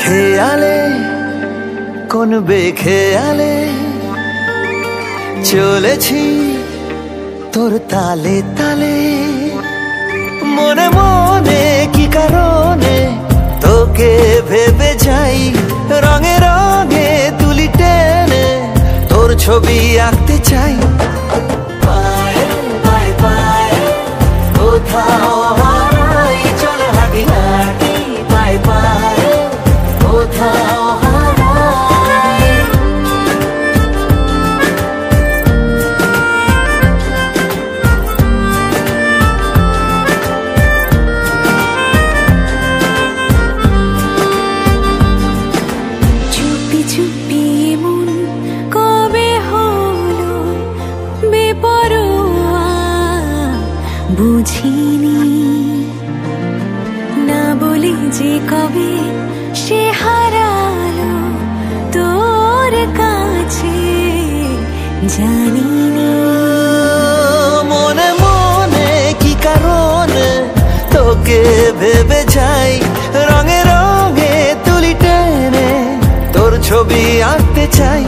খেয়ালে কোন বেখেয়ালে চলেছি তোর তালে তালে, মনে মনে কি কারণে তোকে ভেবে যাই, রঙে রঙে তুলি টেনে তোর ছবি আঁকতে চাই। পায়ে পায়ে পায়ে কোথাও হারাই, চলে হাঁটি হাঁটি পায়ে পায়ে কোথাও হারাই। চুপি চুপি মন কবে হলো বেপরোয়া, বুঝিনি না বলি যে কবে সে হারালো তোর কাছে, জানিনি মনে মনে কি কারণে তোকে ভেবে যাই, রঙে রঙে তুলি টেনে তোর ছবি আঁকতে চাই।